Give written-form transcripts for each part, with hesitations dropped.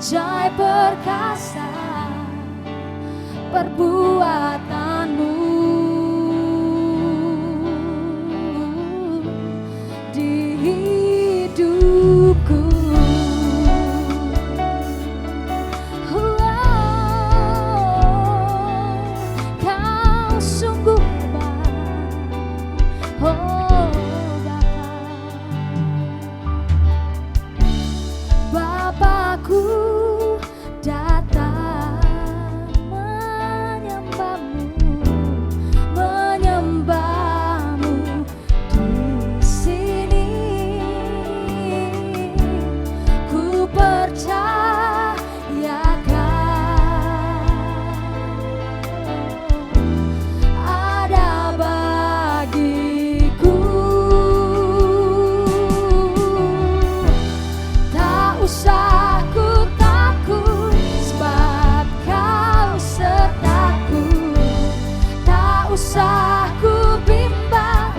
ajaib perkasa perbuatanmu di hidupku. Kau sungguh baik, oh Bapakku datang menyembahmu di sini. Ku percayakan ada bagiku. Tak usah ku takut sebab kau sertaku. Tak usah ku bimbang,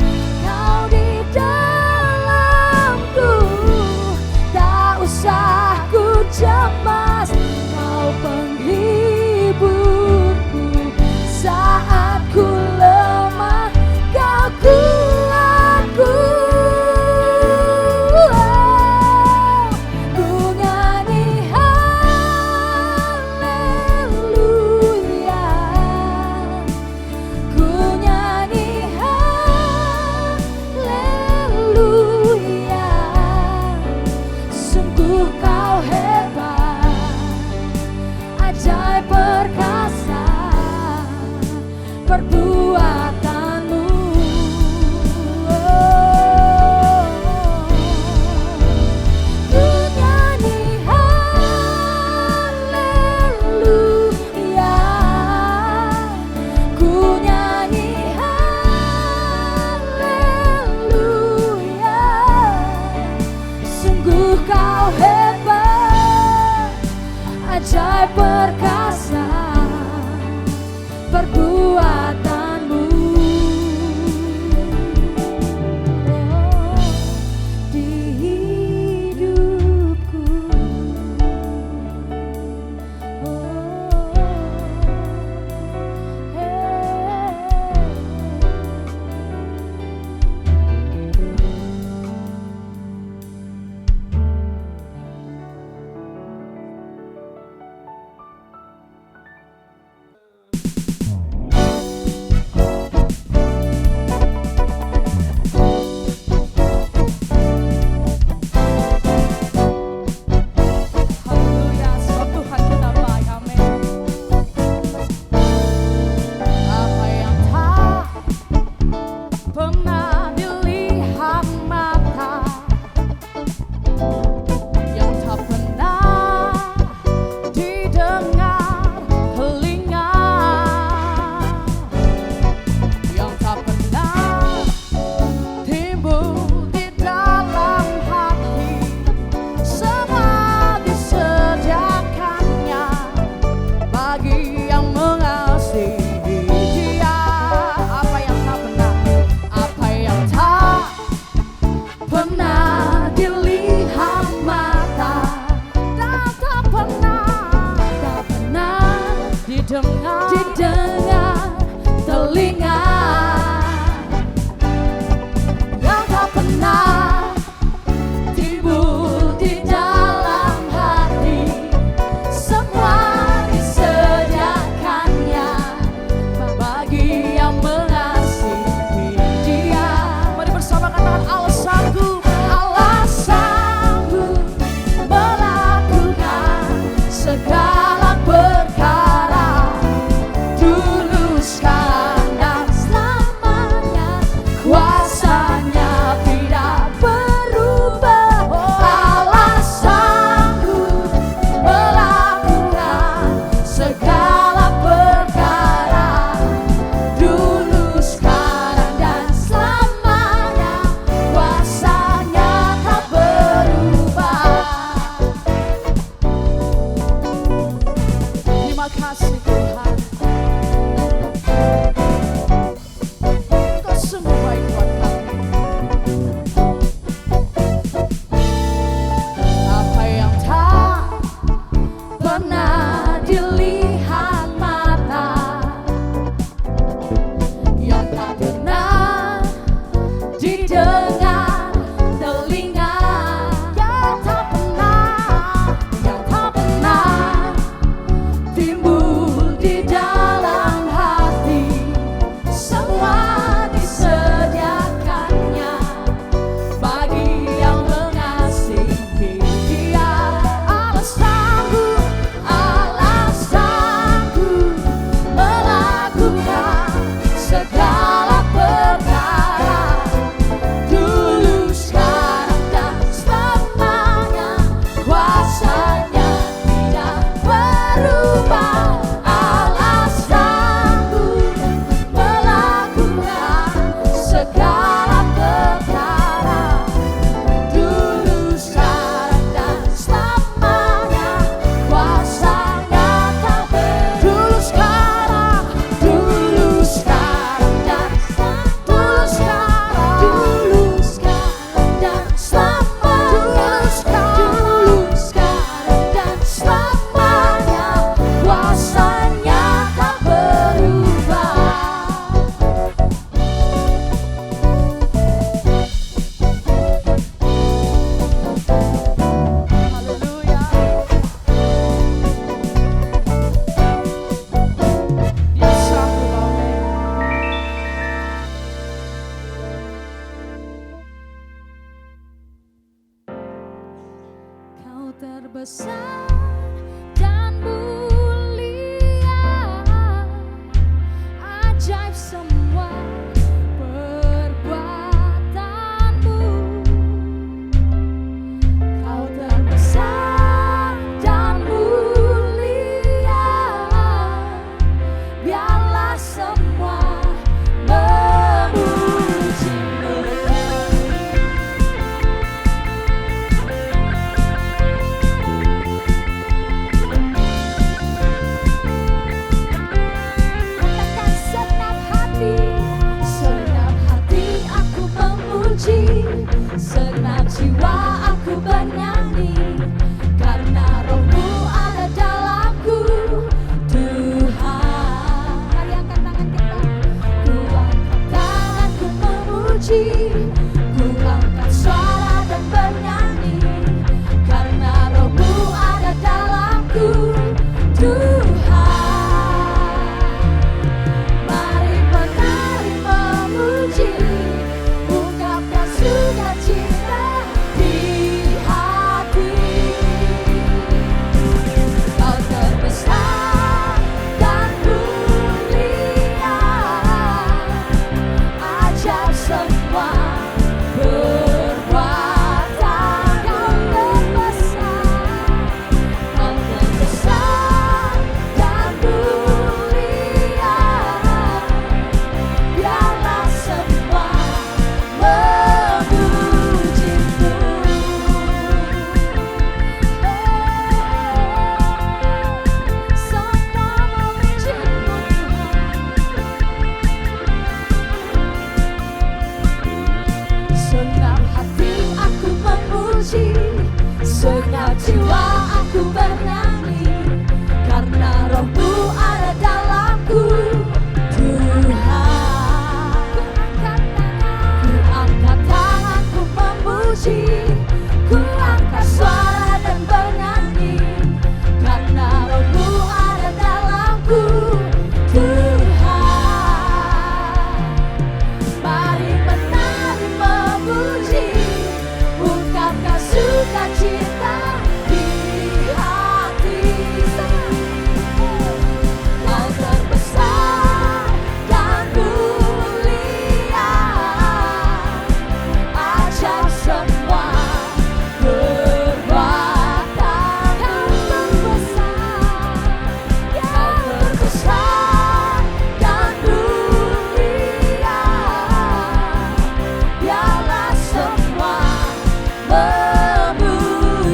kau di dalamku. Tak usah ku cemas, kau penghiburku. Saat ku lemah, kau kuatku. Ajaib perkasa perbuatanmu, ku nyanyi haleluya, ku nyanyi haleluya. Sungguh kau hebat, ajaib perkasa perbuatanmu di hidupku. terbesar dan mulia, ajaib semua perbuatanmu. Kau terbesar dan mulia, biarlah semua memujimu. Senang jiwa aku bernyanyi, karena Roh-Mu ada dalamku, Tuhan. Mari angkat tangan kita. Ku angkat tanganku memuji, ku angkat suara dan bernyanyi, karena Roh-Mu ada dalamku, Tuhan. Mari menari memuji, ungkapkan sukacita di hati. Kau terbesar dan mulia, ajaib semua perbuatan. Kau terbesar dan mulia, biarlah semua memujimu. Semua memujimu, Tuhan. Senang hati aku memuji, senang jiwa aku bernyanyi, karena Roh-Mu ada dalamku, Tuhan. Ku angkat tanganku memuji, ku angkat suara dan bernyanyi, karena Roh-Mu ada dalamku, Tuhan. Mari menari memuji, ungkapkan sukacita di hati. Kau terbesar dan mulia, ajaib semua perbuatan. Kau terbesar dan mulia, biarlah semua memujimu.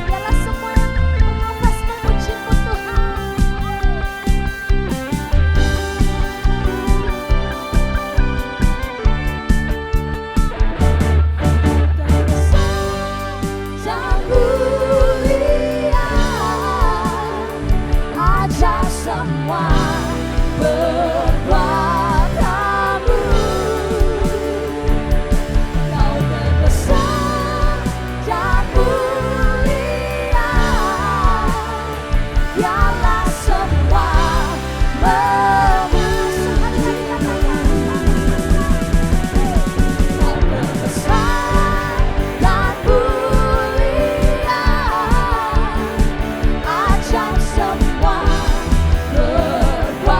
Biarlah semua yang mengupas memujimu, Tuhan. Dan mulia, ajaib semua perbuatanmu. Kau terbesar dan mulia, biarlah semua memujimu. Kau terbesar dan mulia, ajaib semua perbuatan.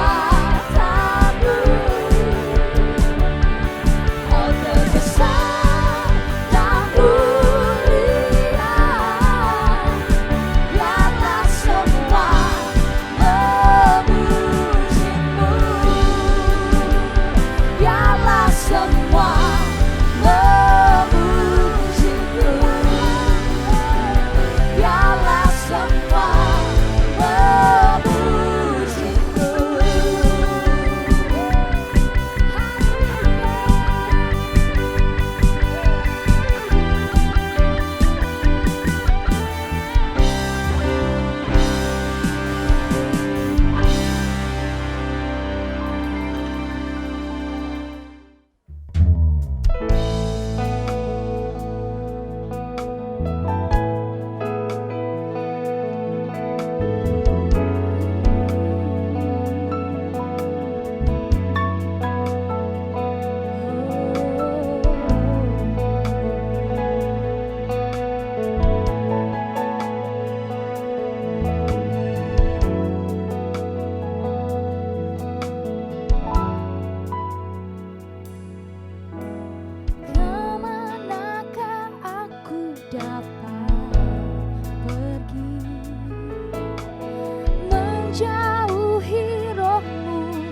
menjauhi rohmu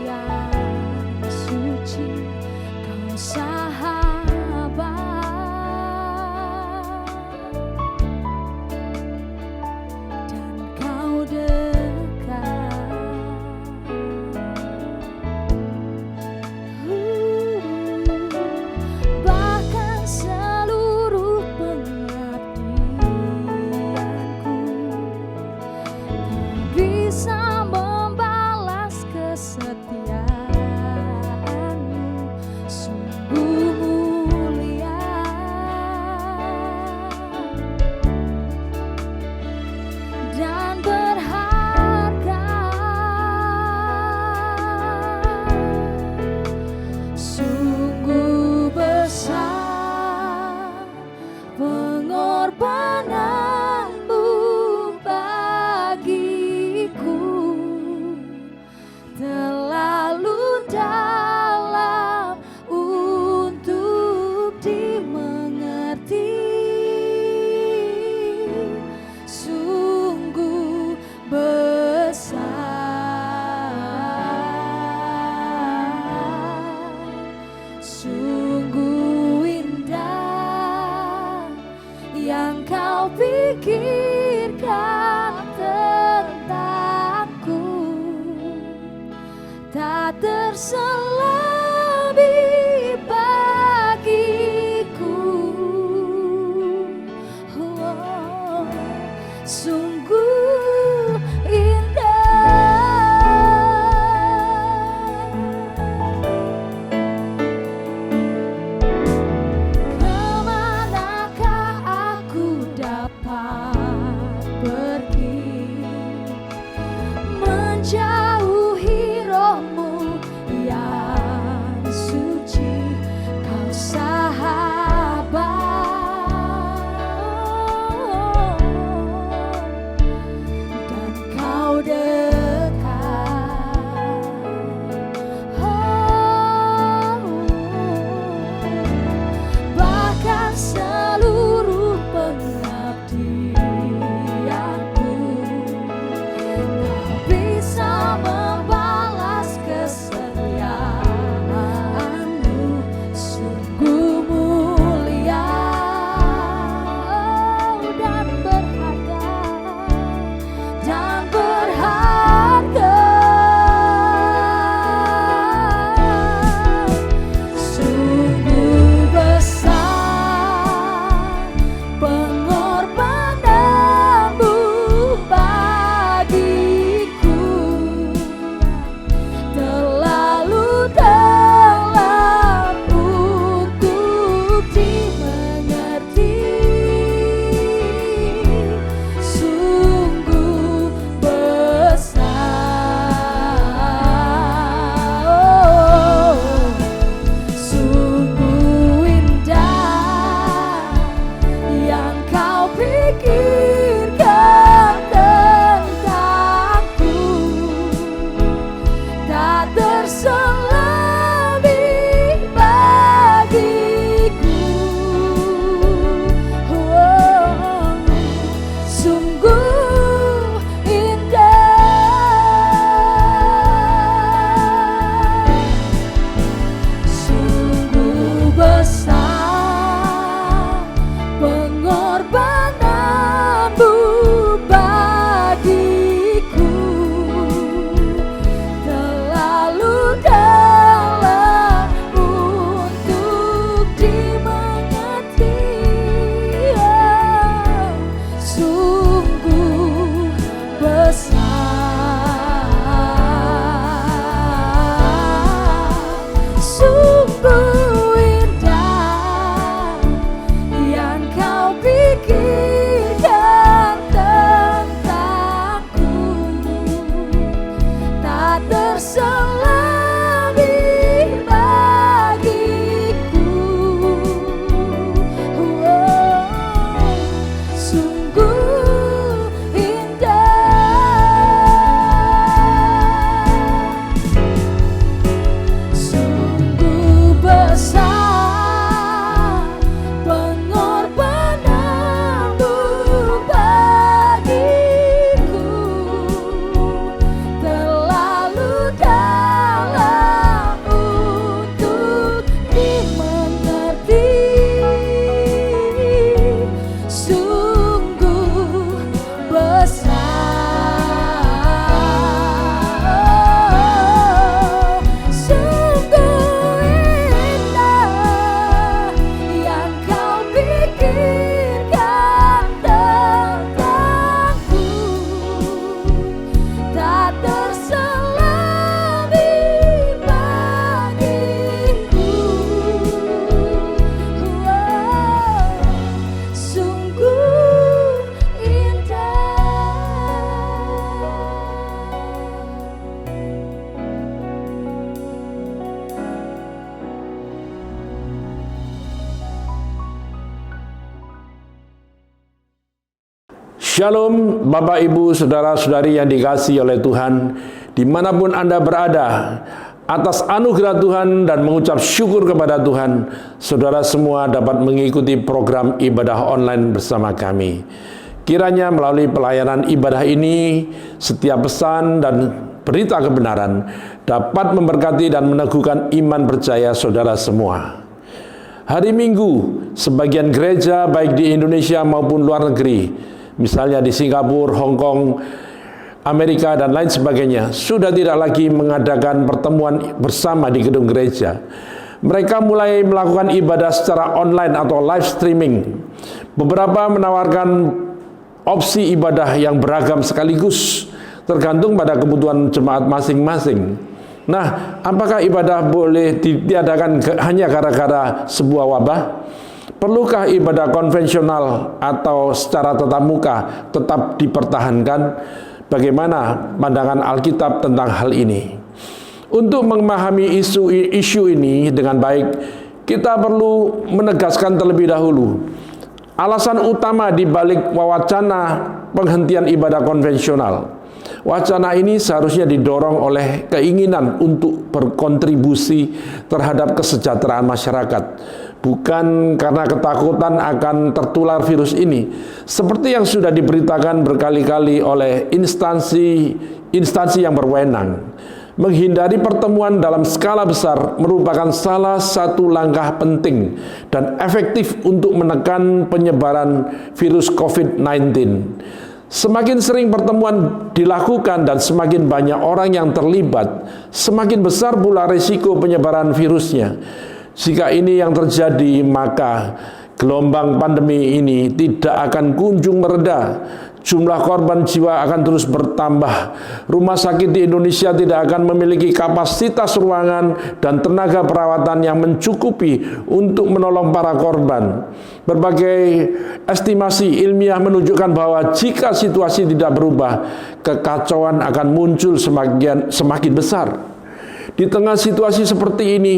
yang suci, kau sahabat, dan kau dekat. Bahkan seluruh pengabdianku tak bisa membalas kesetiaanmu, sungguh mulia dan berharga. Sungguh besar pengorbananmu bagiku, terlalu dalam untuk dimengerti. Sungguh besar, sungguh indah yang kau pikirkan tentangku, tak terselami bagiku. Oh, sungguh indah. Kemanakah aku dapat pergi, menjauhi rohmu yang suci, kau sahabat, dan kau dekat. Oh, bahkan seluruh pengabdianku tak bisa membalas kesetiaanmu, sungguh mulia dan berharga, dan berharga. Sungguh besar pengorbananmu bagiku, terlalu dalam untuk dimengerti. Sungguh besar, sungguh indah yang kau pikirkan tentangku, tak terselami bagiku. Oh, sungguh indah, sungguh besar pengorbananmu bagiku, terlalu dalam untuk dimengerti. Oh, sungguh besar, sungguh indah yang kau pikirkan tentangku, tak terselami bagiku. Oh, sungguh indah, sungguh besar pengorbananmu bagiku, Shalom Bapak Ibu Saudara-saudari yang dikasihi oleh Tuhan, dimanapun Anda berada. Atas anugerah Tuhan dan mengucap syukur kepada Tuhan, saudara semua dapat mengikuti program ibadah online bersama kami. Kiranya melalui pelayanan ibadah ini, setiap pesan dan berita kebenaran dapat memberkati dan meneguhkan iman percaya saudara semua. Hari Minggu, sebagian gereja baik di Indonesia maupun luar negeri, misalnya di Singapura, Hong Kong, Amerika, dan lain sebagainya, sudah tidak lagi mengadakan pertemuan bersama di gedung gereja. Mereka mulai melakukan ibadah secara online atau live streaming. Beberapa menawarkan opsi ibadah yang beragam sekaligus, tergantung pada kebutuhan jemaat masing-masing. Nah, apakah ibadah boleh ditiadakan hanya gara-gara sebuah wabah? Perlukah ibadah konvensional atau secara tatap muka tetap dipertahankan? Bagaimana pandangan Alkitab tentang hal ini? Untuk memahami isu ini dengan baik, kita perlu menegaskan terlebih dahulu alasan utama di balik wacana penghentian ibadah konvensional. Wacana ini seharusnya didorong oleh keinginan untuk berkontribusi terhadap kesejahteraan masyarakat, bukan karena ketakutan akan tertular virus ini, seperti yang sudah diberitakan berkali-kali oleh instansi yang berwenang. Menghindari pertemuan dalam skala besar merupakan salah satu langkah penting dan efektif untuk menekan penyebaran virus COVID-19. Semakin sering pertemuan dilakukan dan semakin banyak orang yang terlibat, semakin besar pula risiko penyebaran virusnya. Jika ini yang terjadi, maka gelombang pandemi ini tidak akan kunjung mereda. Jumlah korban jiwa akan terus bertambah. Rumah sakit di Indonesia tidak akan memiliki kapasitas ruangan dan tenaga perawatan yang mencukupi untuk menolong para korban. Berbagai estimasi ilmiah menunjukkan bahwa jika situasi tidak berubah, kekacauan akan muncul semakin besar. Di tengah situasi seperti ini,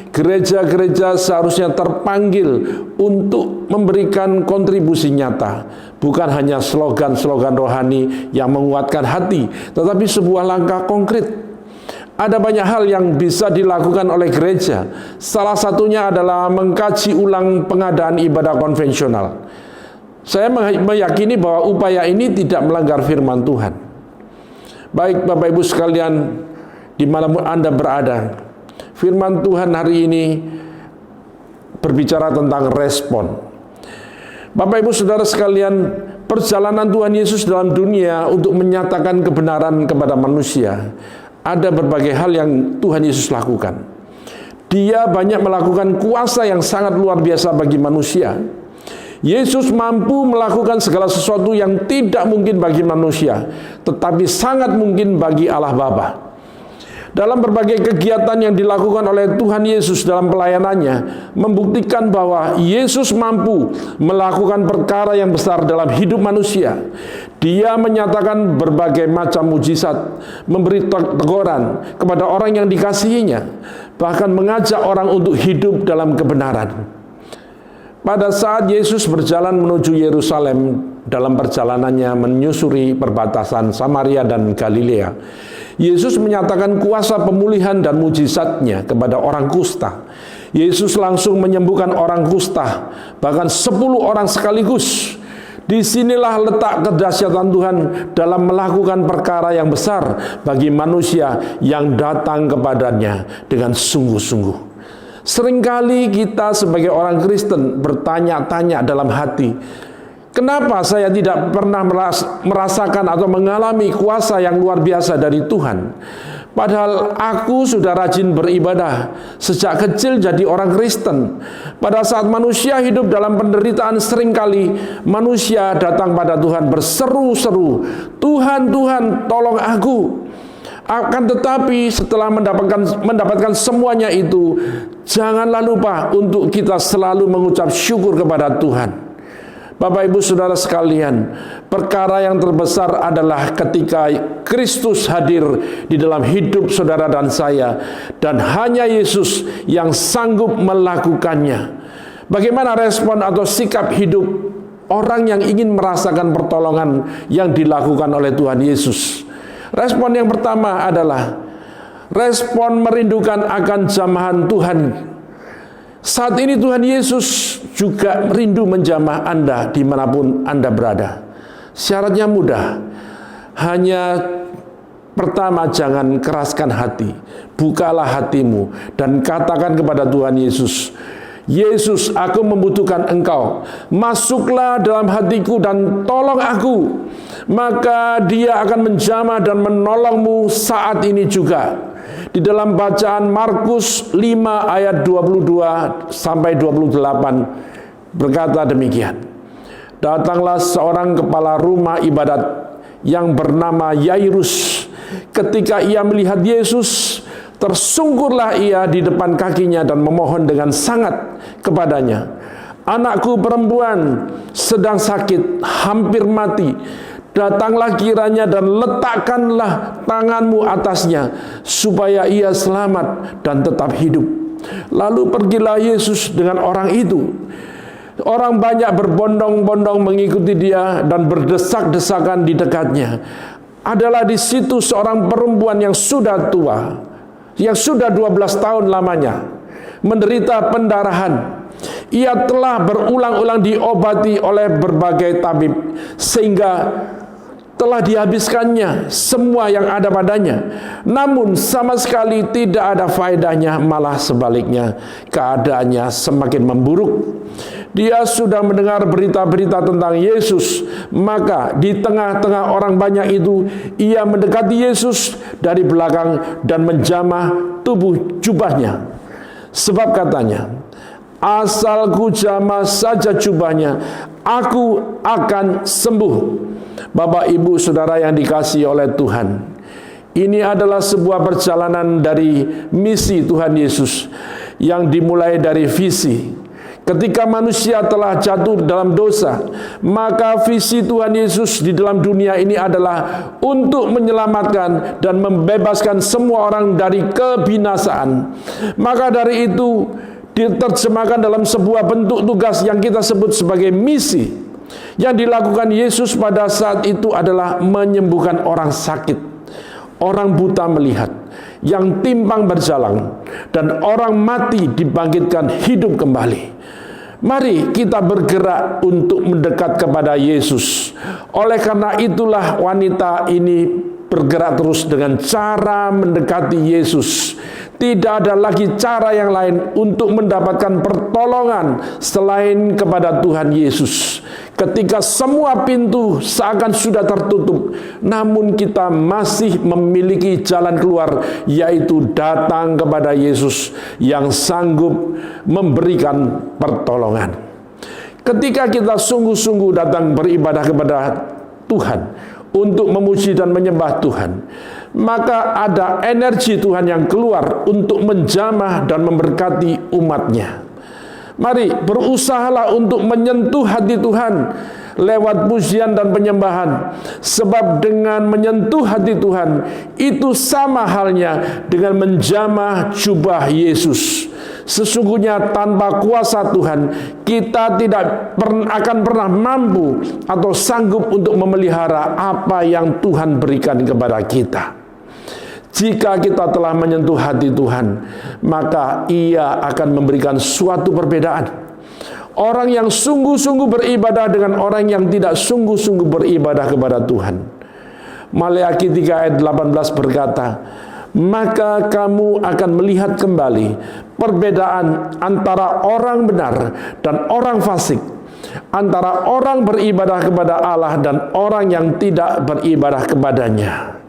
gereja-gereja seharusnya terpanggil untuk memberikan kontribusi nyata, bukan hanya slogan-slogan rohani yang menguatkan hati, tetapi sebuah langkah konkret. Ada banyak hal yang bisa dilakukan oleh gereja. Salah satunya adalah mengkaji ulang pengadaan ibadah konvensional. Saya meyakini bahwa upaya ini tidak melanggar firman Tuhan. Baik Bapak Ibu sekalian, dimanapun Anda berada, firman Tuhan hari ini berbicara tentang respon. Bapak Ibu Saudara sekalian, perjalanan Tuhan Yesus dalam dunia untuk menyatakan kebenaran kepada manusia, ada berbagai hal yang Tuhan Yesus lakukan. Dia banyak melakukan kuasa yang sangat luar biasa bagi manusia. Yesus mampu melakukan segala sesuatu yang tidak mungkin bagi manusia, tetapi sangat mungkin bagi Allah Bapa. Dalam berbagai kegiatan yang dilakukan oleh Tuhan Yesus dalam pelayanannya, membuktikan bahwa Yesus mampu melakukan perkara yang besar dalam hidup manusia. Dia menyatakan berbagai macam mujizat, memberi teguran kepada orang yang dikasihinya, bahkan mengajak orang untuk hidup dalam kebenaran. Pada saat Yesus berjalan menuju Yerusalem dalam perjalanannya menyusuri perbatasan Samaria dan Galilea, Yesus menyatakan kuasa pemulihan dan mujizatnya kepada orang kusta. Yesus langsung menyembuhkan orang kusta, bahkan 10 orang sekaligus. Disinilah letak kedahsyatan Tuhan dalam melakukan perkara yang besar bagi manusia yang datang kepadanya dengan sungguh-sungguh. Seringkali kita sebagai orang Kristen bertanya-tanya dalam hati, kenapa saya tidak pernah merasakan atau mengalami kuasa yang luar biasa dari Tuhan? Padahal aku sudah rajin beribadah, sejak kecil jadi orang Kristen. Pada saat manusia hidup dalam penderitaan, seringkali manusia datang pada Tuhan berseru-seru, Tuhan, Tuhan, tolong aku. Akan tetapi setelah mendapatkan semuanya itu, janganlah lupa untuk kita selalu mengucap syukur kepada Tuhan. Bapak Ibu Saudara sekalian, perkara yang terbesar adalah ketika Kristus hadir di dalam hidup saudara dan saya, dan hanya Yesus yang sanggup melakukannya. Bagaimana respon atau sikap hidup orang yang ingin merasakan pertolongan yang dilakukan oleh Tuhan Yesus. Respon yang pertama adalah respon merindukan akan jamahan Tuhan. Saat ini Tuhan Yesus juga rindu menjamah Anda dimanapun Anda berada. Syaratnya mudah, hanya pertama, jangan keraskan hati. Bukalah hatimu dan katakan kepada Tuhan Yesus, Yesus, aku membutuhkan Engkau. Masuklah dalam hatiku dan tolong aku. Maka Dia akan menjamah dan menolongmu saat ini juga. Di dalam bacaan Markus 5 ayat 22 sampai 28 berkata demikian. Datanglah seorang kepala rumah ibadat yang bernama Yairus. Ketika ia melihat Yesus, tersungkurlah ia di depan kakinya dan memohon dengan sangat kepadanya. Anakku perempuan sedang sakit, hampir mati. Datanglah kiranya dan letakkanlah tanganmu atasnya, supaya ia selamat dan tetap hidup. Lalu pergilah Yesus dengan orang itu. Orang banyak berbondong-bondong mengikuti dia dan berdesak-desakan di dekatnya. Adalah di situ seorang perempuan yang sudah tua, yang sudah 12 tahun lamanya menderita pendarahan. Ia telah berulang-ulang diobati oleh berbagai tabib, sehingga telah dihabiskannya semua yang ada padanya. Namun sama sekali tidak ada faedahnya, malah sebaliknya keadaannya semakin memburuk. Dia sudah mendengar berita-berita tentang Yesus, maka di tengah-tengah orang banyak itu ia mendekati Yesus dari belakang dan menjamah tubuh jubahnya. Sebab katanya, asal ku jamah saja jubahnya, aku akan sembuh. Bapak, Ibu, Saudara yang dikasihi oleh Tuhan, ini adalah sebuah perjalanan dari misi Tuhan Yesus yang dimulai dari visi. Ketika manusia telah jatuh dalam dosa, maka visi Tuhan Yesus di dalam dunia ini adalah untuk menyelamatkan dan membebaskan semua orang dari kebinasaan. Maka dari itu diterjemahkan dalam sebuah bentuk tugas yang kita sebut sebagai misi. Yang dilakukan Yesus pada saat itu adalah menyembuhkan orang sakit, orang buta melihat, yang timpang berjalan, dan orang mati dibangkitkan hidup kembali. Mari kita bergerak untuk mendekat kepada Yesus. Oleh karena itulah wanita ini bergerak terus dengan cara mendekati Yesus. Tidak ada lagi cara yang lain untuk mendapatkan pertolongan selain kepada Tuhan Yesus. Ketika semua pintu seakan sudah tertutup, namun kita masih memiliki jalan keluar, yaitu datang kepada Yesus yang sanggup memberikan pertolongan. Ketika kita sungguh-sungguh datang beribadah kepada Tuhan, untuk memuji dan menyembah Tuhan, maka ada energi Tuhan yang keluar untuk menjamah dan memberkati umatnya. Mari berusahalah untuk menyentuh hati Tuhan lewat pujian dan penyembahan. Sebab dengan menyentuh hati Tuhan, itu sama halnya dengan menjamah jubah Yesus. Sesungguhnya tanpa kuasa Tuhan, kita tidak akan pernah mampu atau sanggup untuk memelihara apa yang Tuhan berikan kepada kita. Jika kita telah menyentuh hati Tuhan, maka Ia akan memberikan suatu perbedaan. Orang yang sungguh-sungguh beribadah dengan orang yang tidak sungguh-sungguh beribadah kepada Tuhan. Maleakhi 3 ayat 18 berkata, maka kamu akan melihat kembali perbedaan antara orang benar dan orang fasik, antara orang beribadah kepada Allah dan orang yang tidak beribadah kepadanya.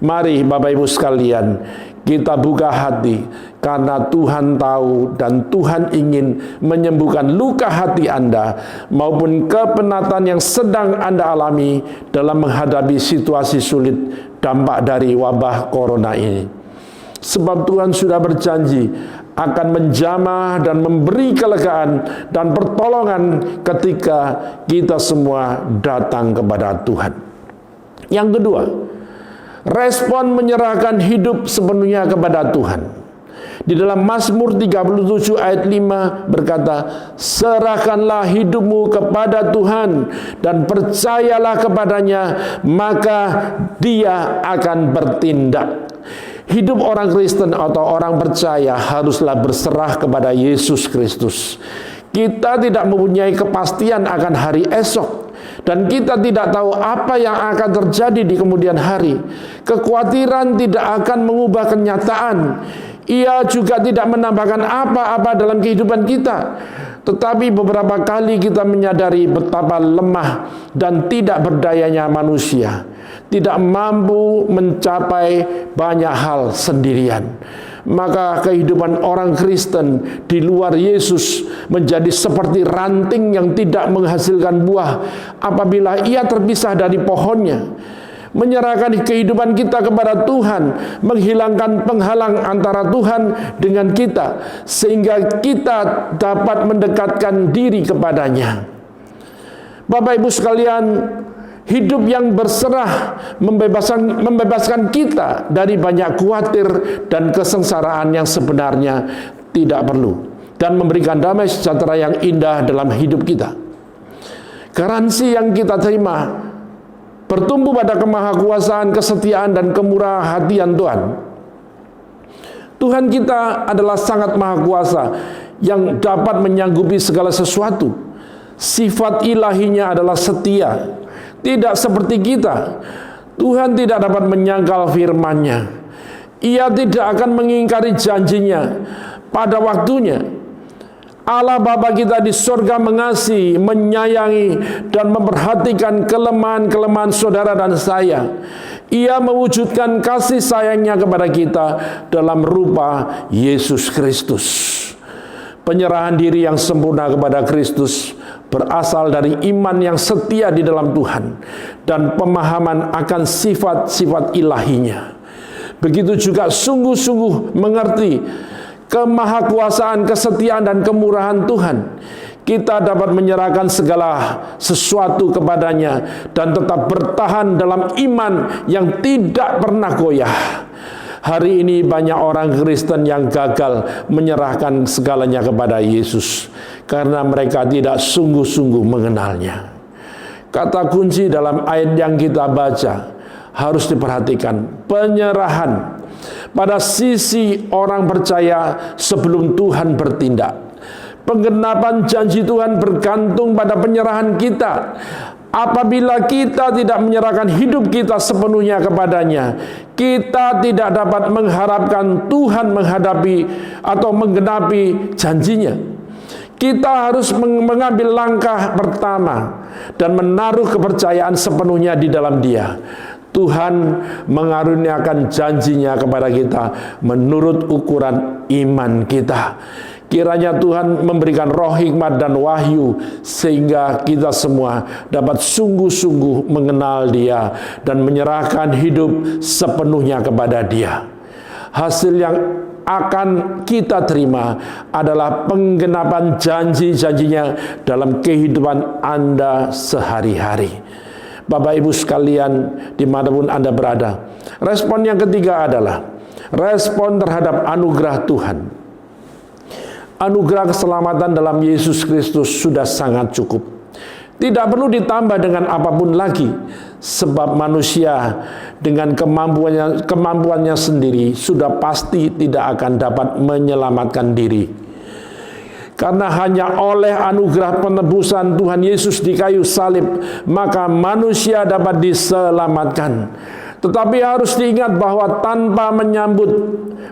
Mari Bapak Ibu sekalian, kita buka hati, karena Tuhan tahu dan Tuhan ingin menyembuhkan luka hati Anda maupun kepenatan yang sedang Anda alami dalam menghadapi situasi sulit dampak dari wabah corona ini. Sebab Tuhan sudah berjanji akan menjamah dan memberi kelegaan dan pertolongan ketika kita semua datang kepada Tuhan. Yang kedua, respon menyerahkan hidup sepenuhnya kepada Tuhan. Di dalam Mazmur 37 ayat 5 berkata, serahkanlah hidupmu kepada Tuhan dan percayalah kepadanya, maka Dia akan bertindak. Hidup orang Kristen atau orang percaya haruslah berserah kepada Yesus Kristus. Kita tidak mempunyai kepastian akan hari esok, dan kita tidak tahu apa yang akan terjadi di kemudian hari. Kekhawatiran tidak akan mengubah kenyataan. Ia juga tidak menambahkan apa-apa dalam kehidupan kita. Tetapi beberapa kali kita menyadari betapa lemah dan tidak berdayanya manusia, tidak mampu mencapai banyak hal sendirian. Maka kehidupan orang Kristen di luar Yesus menjadi seperti ranting yang tidak menghasilkan buah apabila ia terpisah dari pohonnya. Menyerahkan kehidupan kita kepada Tuhan, menghilangkan penghalang antara Tuhan dengan kita, sehingga kita dapat mendekatkan diri kepadanya. Bapak Ibu sekalian, hidup yang berserah membebaskan kita dari banyak khawatir dan kesengsaraan yang sebenarnya tidak perlu, dan memberikan damai sejahtera yang indah dalam hidup kita. Garansi yang kita terima bertumbuh pada kemahakuasaan, kesetiaan, dan kemurahan hatian Tuhan. Tuhan kita adalah sangat maha kuasa yang dapat menyanggupi segala sesuatu. Sifat ilahinya adalah setia. Tidak seperti kita, Tuhan tidak dapat menyangkal firman-Nya. Ia tidak akan mengingkari janjinya pada waktunya. Allah Bapa kita di surga mengasihi, menyayangi, dan memperhatikan kelemahan-kelemahan saudara dan saya. Ia mewujudkan kasih sayangnya kepada kita dalam rupa Yesus Kristus. Penyerahan diri yang sempurna kepada Kristus berasal dari iman yang setia di dalam Tuhan dan pemahaman akan sifat-sifat ilahinya. Begitu juga sungguh-sungguh mengerti kemahakuasaan, kesetiaan, dan kemurahan Tuhan. Kita dapat menyerahkan segala sesuatu kepadanya dan tetap bertahan dalam iman yang tidak pernah goyah. Hari ini banyak orang Kristen yang gagal menyerahkan segalanya kepada Yesus karena mereka tidak sungguh-sungguh mengenalnya. Kata kunci dalam ayat yang kita baca harus diperhatikan, penyerahan pada sisi orang percaya sebelum Tuhan bertindak. Penggenapan janji Tuhan bergantung pada penyerahan kita. Apabila kita tidak menyerahkan hidup kita sepenuhnya kepadanya, kita tidak dapat mengharapkan Tuhan menghadapi atau menggenapi janjinya. Kita harus mengambil langkah pertama dan menaruh kepercayaan sepenuhnya di dalam Dia. Tuhan mengaruniakan janjinya kepada kita menurut ukuran iman kita. Kiranya Tuhan memberikan roh hikmat dan wahyu sehingga kita semua dapat sungguh-sungguh mengenal Dia dan menyerahkan hidup sepenuhnya kepada Dia. Hasil yang akan kita terima adalah penggenapan janji-janjinya dalam kehidupan Anda sehari-hari. Bapak Ibu sekalian, dimanapun Anda berada, respon yang ketiga adalah respon terhadap anugerah Tuhan. Anugerah keselamatan dalam Yesus Kristus sudah sangat cukup. Tidak perlu ditambah dengan apapun lagi, sebab manusia dengan kemampuannya sendiri sudah pasti tidak akan dapat menyelamatkan diri. Karena hanya oleh anugerah penebusan Tuhan Yesus di kayu salib, maka manusia dapat diselamatkan. Tetapi harus diingat bahwa tanpa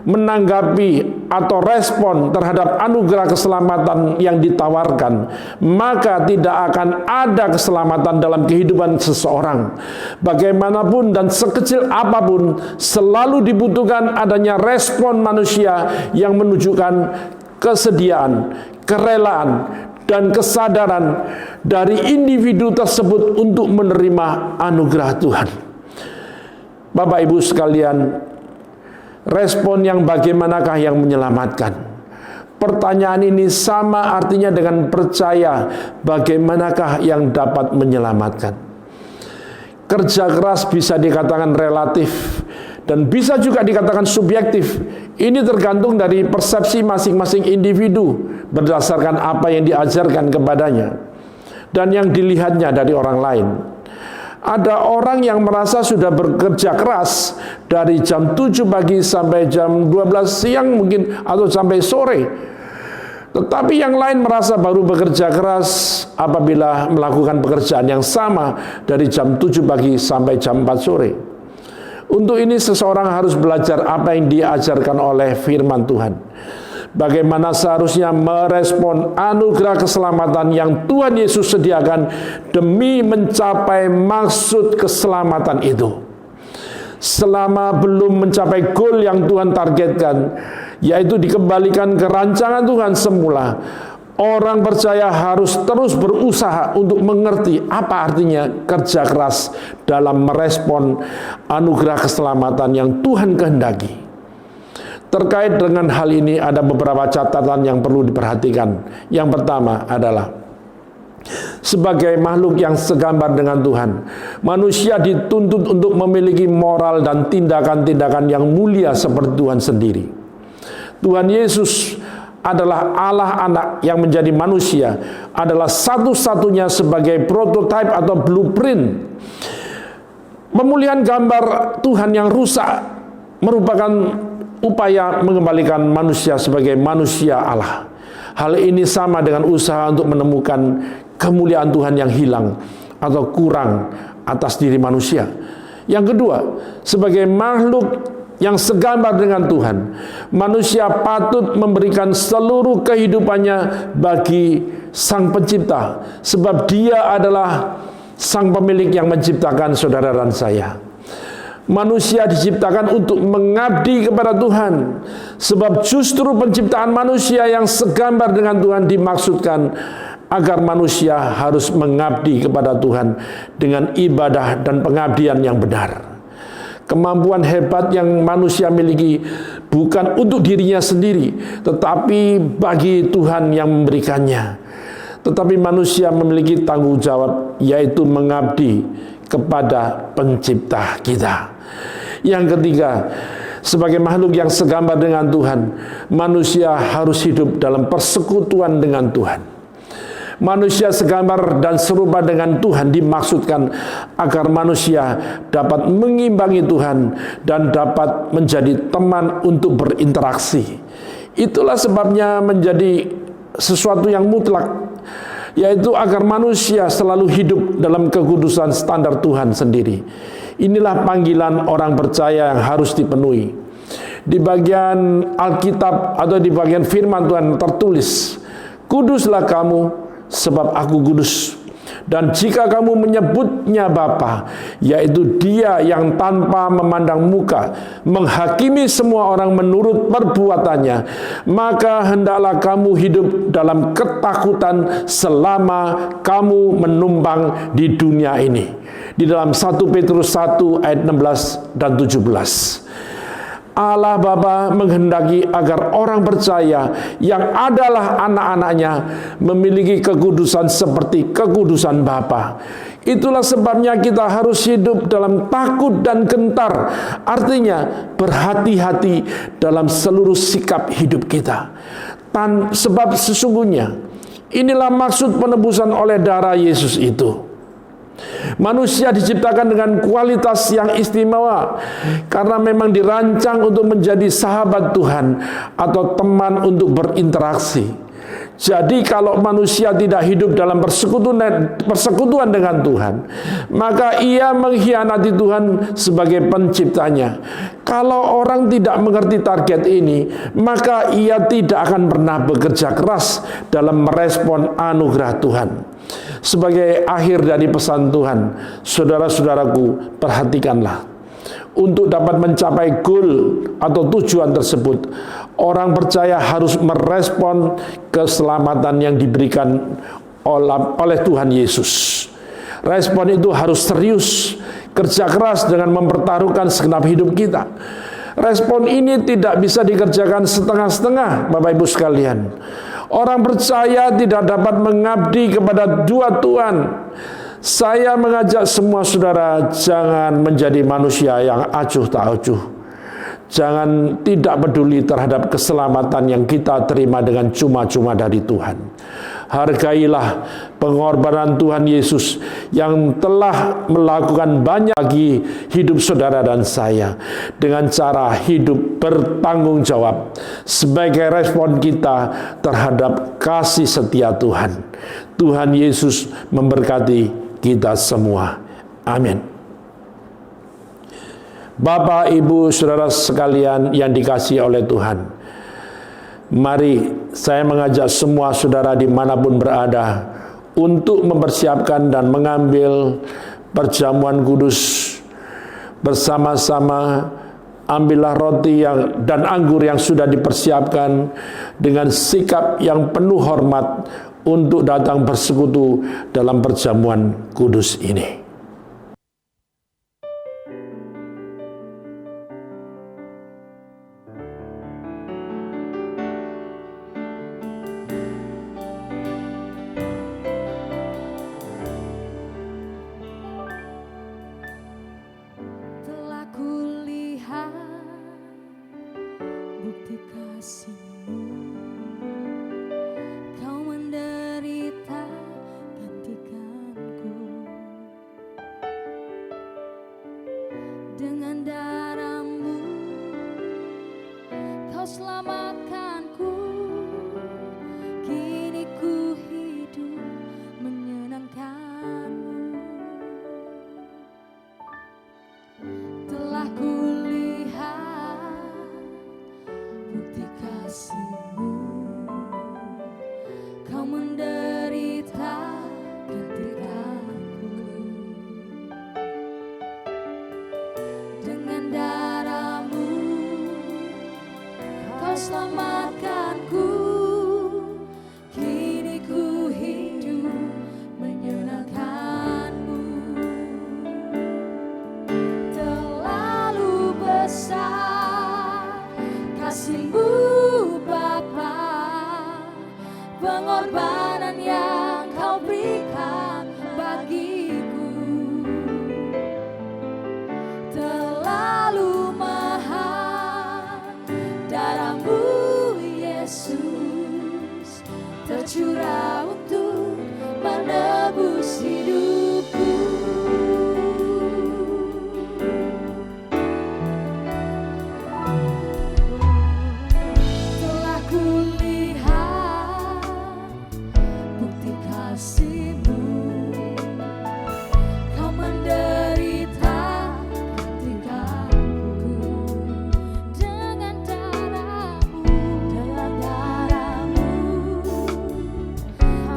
menanggapi atau respon terhadap anugerah keselamatan yang ditawarkan, maka tidak akan ada keselamatan dalam kehidupan seseorang. Bagaimanapun dan sekecil apapun, selalu dibutuhkan adanya respon manusia yang menunjukkan kesediaan, kerelaan, dan kesadaran dari individu tersebut untuk menerima anugerah Tuhan. Bapak Ibu sekalian, respon yang bagaimanakah yang menyelamatkan? Pertanyaan ini sama artinya dengan percaya, bagaimanakah yang dapat menyelamatkan? kerja keras bisa dikatakan relatif dan bisa juga dikatakan subjektif. Ini tergantung dari persepsi masing-masing individu berdasarkan apa yang diajarkan kepadanya dan yang dilihatnya dari orang lain. Ada orang yang merasa sudah bekerja keras dari jam 7 pagi sampai jam 12 siang mungkin, atau sampai sore. Tetapi yang lain merasa baru bekerja keras apabila melakukan pekerjaan yang sama dari jam 7 pagi sampai jam 4 sore. Untuk ini seseorang harus belajar apa yang diajarkan oleh firman Tuhan. Bagaimana seharusnya merespon anugerah keselamatan yang Tuhan Yesus sediakan demi mencapai maksud keselamatan itu. Selama belum mencapai goal yang Tuhan targetkan, yaitu dikembalikan ke rancangan Tuhan semula, orang percaya harus terus berusaha untuk mengerti apa artinya kerja keras dalam merespon anugerah keselamatan yang Tuhan kehendaki. Terkait dengan hal ini ada beberapa catatan yang perlu diperhatikan. Yang pertama adalah, sebagai makhluk yang segambar dengan Tuhan, manusia dituntut untuk memiliki moral dan tindakan-tindakan yang mulia seperti Tuhan sendiri. Tuhan Yesus adalah Allah anak yang menjadi manusia, adalah satu-satunya sebagai prototipe atau blueprint. Pemulihan gambar Tuhan yang rusak merupakan upaya mengembalikan manusia sebagai manusia Allah. Hal ini sama dengan usaha untuk menemukan kemuliaan Tuhan yang hilang atau kurang atas diri manusia. Yang kedua, sebagai makhluk yang segambar dengan Tuhan, manusia patut memberikan seluruh kehidupannya bagi Sang Pencipta, sebab Dia adalah Sang Pemilik yang menciptakan saudara dan saya. Manusia diciptakan untuk mengabdi kepada Tuhan, sebab justru penciptaan manusia yang segambar dengan Tuhan dimaksudkan agar manusia harus mengabdi kepada Tuhan dengan ibadah dan pengabdian yang benar. Kemampuan hebat yang manusia miliki bukan untuk dirinya sendiri, tetapi bagi Tuhan yang memberikannya. Tetapi manusia memiliki tanggung jawab, yaitu mengabdi kepada pencipta kita. Yang ketiga, sebagai makhluk yang segambar dengan Tuhan, manusia harus hidup dalam persekutuan dengan Tuhan. Manusia segambar dan serupa dengan Tuhan dimaksudkan agar manusia dapat mengimbangi Tuhan dan dapat menjadi teman untuk berinteraksi. Itulah sebabnya menjadi sesuatu yang mutlak, yaitu agar manusia selalu hidup dalam kekudusan standar Tuhan sendiri. Inilah panggilan orang percaya yang harus dipenuhi. Di bagian Alkitab atau di bagian firman Tuhan tertulis, "Kuduslah kamu, sebab aku kudus. Dan jika kamu menyebutnya Bapa, yaitu Dia yang tanpa memandang muka menghakimi semua orang menurut perbuatannya, maka hendaklah kamu hidup dalam ketakutan selama kamu menumpang di dunia ini." Di dalam 1 Petrus 1 ayat 16 dan 17. Allah Bapa menghendaki agar orang percaya yang adalah anak-anaknya memiliki kekudusan seperti kekudusan Bapa. Itulah sebabnya kita harus hidup dalam takut dan gentar. Artinya berhati-hati dalam seluruh sikap hidup kita. Sebab sesungguhnya inilah maksud penebusan oleh darah Yesus itu. Manusia diciptakan dengan kualitas yang istimewa karena memang dirancang untuk menjadi sahabat Tuhan atau teman untuk berinteraksi. Jadi kalau manusia tidak hidup dalam persekutuan dengan Tuhan, maka ia mengkhianati Tuhan sebagai penciptanya. Kalau orang tidak mengerti target ini, maka ia tidak akan pernah bekerja keras dalam merespon anugerah Tuhan. Sebagai akhir dari pesan Tuhan, saudara-saudaraku, perhatikanlah. Untuk dapat mencapai goal atau tujuan tersebut, orang percaya harus merespon keselamatan yang diberikan oleh Tuhan Yesus. Respon itu harus serius, kerja keras dengan mempertaruhkan segenap hidup kita. Respon ini tidak bisa dikerjakan setengah-setengah, Bapak Ibu sekalian. Orang percaya tidak dapat mengabdi kepada dua Tuhan. Saya mengajak semua saudara jangan menjadi manusia yang acuh tak acuh. Jangan tidak peduli terhadap keselamatan yang kita terima dengan cuma-cuma dari Tuhan. Hargailah pengorbanan Tuhan Yesus yang telah melakukan banyak bagi hidup saudara dan saya dengan cara hidup bertanggung jawab sebagai respon kita terhadap kasih setia Tuhan. Tuhan Yesus memberkati kita semua. Amin. Bapak, Ibu, saudara sekalian yang dikasihi oleh Tuhan, mari saya mengajak semua saudara dimanapun berada untuk mempersiapkan dan mengambil perjamuan kudus bersama-sama. Ambillah roti dan anggur yang sudah dipersiapkan dengan sikap yang penuh hormat untuk datang bersekutu dalam perjamuan kudus ini. Telah kulihat bukti kasih-Mu, Kau menderita gantikanku. Dengan darah-Mu Kau selamatkanku. Kini ku hidup menyenangkan-Mu. Telah kulihat bukti kasih-Mu, Kau menderita gantikanku. Dengan darah-Mu Kau selamatkanku. Kini ku hidup menyenangkan-Mu. Terlalu besar kasih-Mu Bapa, pengorbanan yang Kau berikan bagiku. Terlalu mahal darah-Mu Yesus, tercurah untuk menebus hidupku. Telah kulihat bukti kasih-Mu, Kau menderita gantikanku. Dengan darah-Mu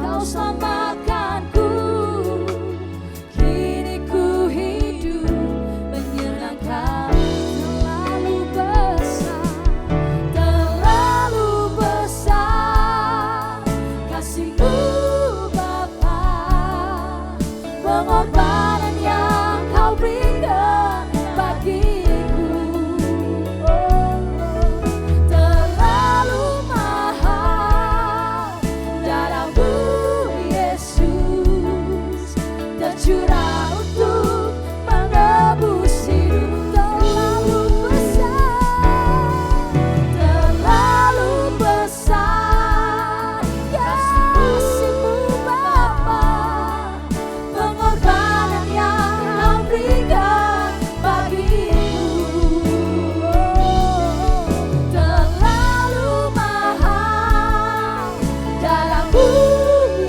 Kau selamatkanku. Kini ku hidup menyenangkan. Terlalu besar kasih-Mu Bapa, pengorbanan yang Kau berikan bagiku. Terlalu mahal darah-Mu Yesus, tercurah untuk menebus hidup. Terlalu besar kasih-Mu Bapa, pengorbanan yang Kau berikan bagiku. Terlalu mahal darah-Mu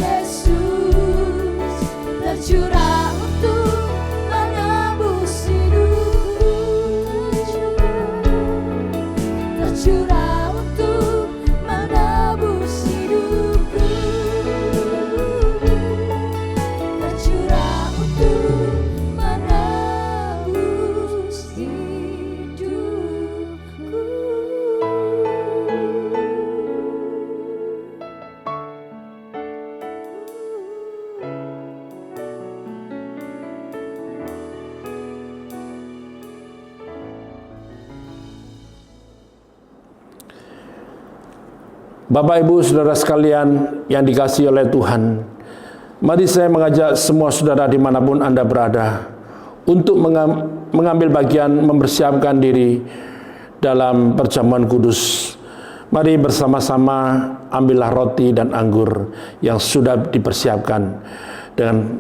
Yesus, tercurah untuk menebus hidupku. Tercurah untuk menebus hidupku. Tercurah untuk menebus hidupku. Bapak, Ibu, saudara sekalian yang dikasihi oleh Tuhan, Mari saya mengajak semua saudara dimanapun Anda berada untuk mengambil bagian mempersiapkan diri dalam perjamuan kudus. Mari bersama-sama ambillah roti dan anggur yang sudah dipersiapkan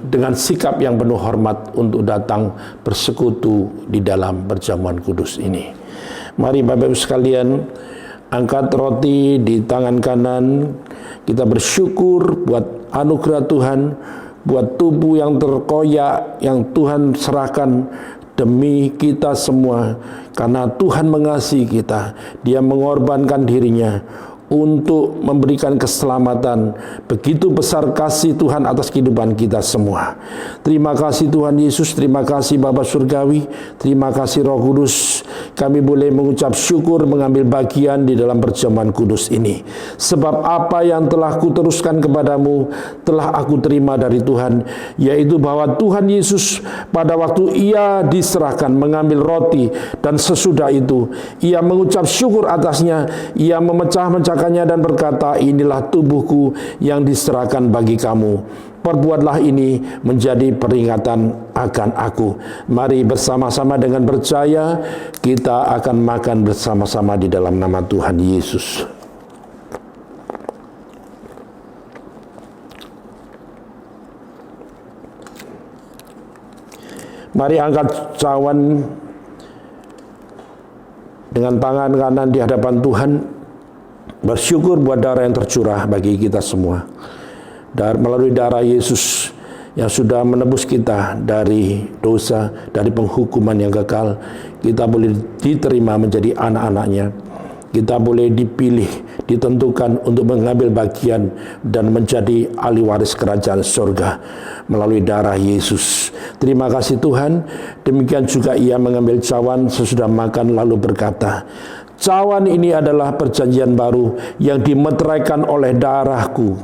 dengan sikap yang penuh hormat untuk datang bersekutu di dalam perjamuan kudus ini. Mari Bapak Ibu sekalian, angkat roti di tangan kanan. Kita bersyukur buat anugerah Tuhan, buat tubuh yang terkoyak yang Tuhan serahkan demi kita semua. Karena Tuhan mengasihi kita, Dia mengorbankan dirinya untuk memberikan keselamatan. Begitu besar kasih Tuhan atas kehidupan kita semua. Terima kasih Tuhan Yesus, terima kasih Bapa Surgawi, terima kasih Roh Kudus. Kami boleh mengucap syukur mengambil bagian di dalam perjamuan kudus ini. Sebab apa yang telah kuteruskan kepadamu telah aku terima dari Tuhan, yaitu bahwa Tuhan Yesus pada waktu Ia diserahkan mengambil roti, dan sesudah itu Ia mengucap syukur atasnya, Ia memecah-mecahkannya dan berkata, inilah tubuhku yang diserahkan bagi kamu. Perbuatlah ini menjadi peringatan akan aku. Mari bersama-sama dengan percaya kita akan makan bersama-sama di dalam nama Tuhan Yesus. Mari angkat cawan dengan tangan kanan di hadapan Tuhan. Bersyukur buat darah yang tercurah bagi kita semua. Melalui darah Yesus yang sudah menebus kita dari dosa, dari penghukuman yang kekal, kita boleh diterima menjadi anak-anaknya. Kita boleh dipilih, ditentukan untuk mengambil bagian dan menjadi ahli waris kerajaan surga melalui darah Yesus. Terima kasih Tuhan. Demikian juga Ia mengambil cawan sesudah makan lalu berkata, cawan ini adalah perjanjian baru yang dimeteraikan oleh darahku.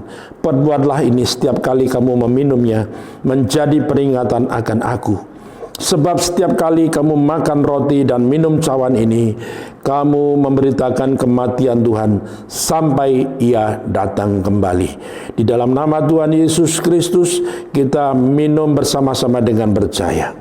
Perbuatlah ini setiap kali kamu meminumnya menjadi peringatan akan aku. Sebab setiap kali kamu makan roti dan minum cawan ini, kamu memberitakan kematian Tuhan sampai Ia datang kembali. Di dalam nama Tuhan Yesus Kristus kita minum bersama-sama dengan percaya.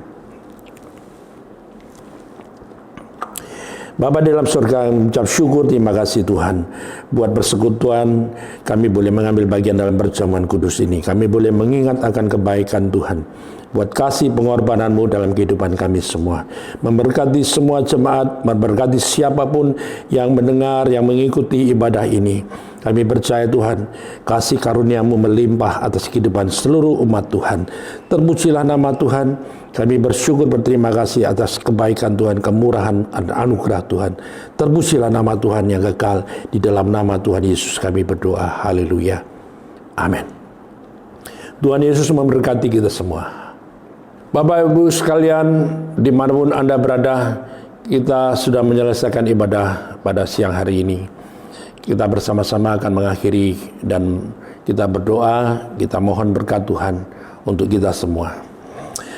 Bapa dalam surga, mengucap syukur, terima kasih Tuhan buat persekutuan. Kami boleh mengambil bagian dalam perjamuan kudus ini. Kami boleh mengingat akan kebaikan Tuhan, buat kasih pengorbanan-Mu dalam kehidupan kami semua. Memberkati semua jemaat, memberkati siapapun yang mendengar, yang mengikuti ibadah ini. Kami percaya Tuhan, kasih karunia-Mu melimpah atas kehidupan seluruh umat Tuhan. Terpujilah nama Tuhan. Kami bersyukur, berterima kasih atas kebaikan Tuhan, kemurahan dan anugerah Tuhan. Terpujilah nama Tuhan yang kekal. Di dalam nama Tuhan Yesus kami berdoa. Haleluya. Amin. Tuhan Yesus memberkati kita semua. Bapak Ibu sekalian, dimanapun Anda berada, kita sudah menyelesaikan ibadah pada siang hari ini. Kita bersama-sama akan mengakhiri dan kita berdoa, kita mohon berkat Tuhan untuk kita semua.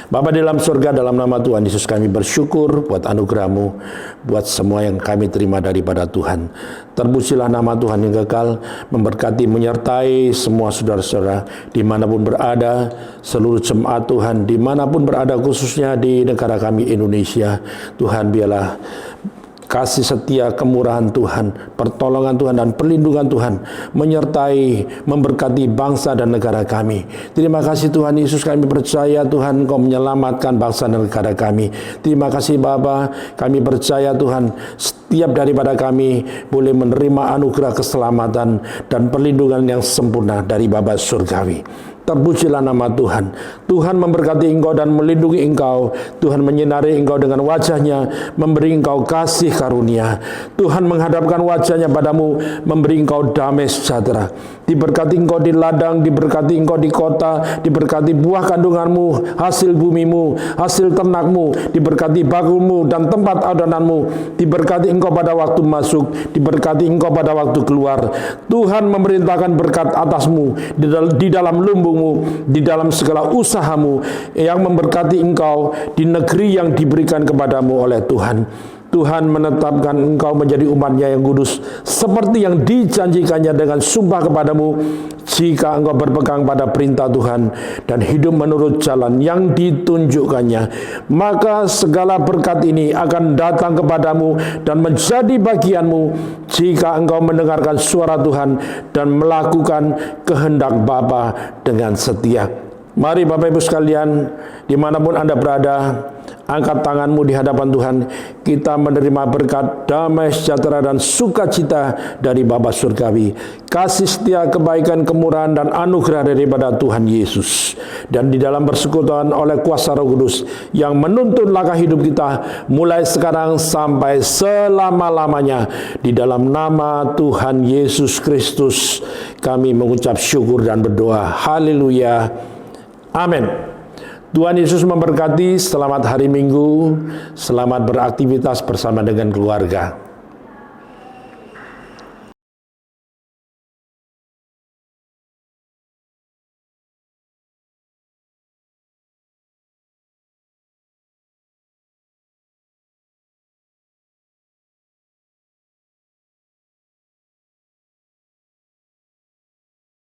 Bapa di dalam surga, dalam nama Tuhan Yesus kami bersyukur buat anugerah-Mu, buat semua yang kami terima daripada Tuhan. Terpujilah nama Tuhan yang kekal, memberkati, menyertai semua saudara-saudara dimanapun berada, seluruh jemaat Tuhan dimanapun berada, khususnya di negara kami Indonesia. Tuhan, biarlah kasih setia, kemurahan Tuhan, pertolongan Tuhan dan perlindungan Tuhan menyertai, memberkati bangsa dan negara kami. Terima kasih Tuhan Yesus, kami percaya Tuhan Engkau menyelamatkan bangsa dan negara kami. Terima kasih Bapa, kami percaya Tuhan setiap daripada kami boleh menerima anugerah keselamatan dan perlindungan yang sempurna dari Bapa Surgawi. Terpujilah nama Tuhan. Tuhan memberkati engkau dan melindungi engkau. Tuhan menyinari engkau dengan wajahnya, memberi engkau kasih karunia. Tuhan menghadapkan wajahnya padamu, memberi engkau damai sejahtera. Diberkati engkau di ladang, diberkati engkau di kota, diberkati buah kandunganmu, hasil bumimu, hasil ternakmu, diberkati bakulmu dan tempat adonanmu. Diberkati engkau pada waktu masuk, diberkati engkau pada waktu keluar. Tuhan memerintahkan berkat atasmu di dalam lumbung, di dalam segala usahamu, yang memberkati engkau di negeri yang diberikan kepadamu oleh Tuhan. Tuhan menetapkan engkau menjadi umat-Nya yang kudus, seperti yang dijanjikannya dengan sumpah kepadamu, jika engkau berpegang pada perintah Tuhan dan hidup menurut jalan yang ditunjukkannya. Maka segala berkat ini akan datang kepadamu dan menjadi bagianmu jika engkau mendengarkan suara Tuhan dan melakukan kehendak Bapa dengan setia. Mari Bapak Ibu sekalian, dimanapun Anda berada, angkat tanganmu di hadapan Tuhan. Kita menerima berkat, damai, sejahtera, dan sukacita dari Bapa Surgawi. Kasih setia, kebaikan, kemurahan, dan anugerah daripada Tuhan Yesus. Dan di dalam persekutuan oleh kuasa Roh Kudus yang menuntun langkah hidup kita mulai sekarang sampai selama-lamanya. Di dalam nama Tuhan Yesus Kristus kami mengucap syukur dan berdoa. Haleluya. Amin. Tuhan Yesus memberkati. Selamat hari Minggu. Selamat beraktivitas bersama dengan keluarga.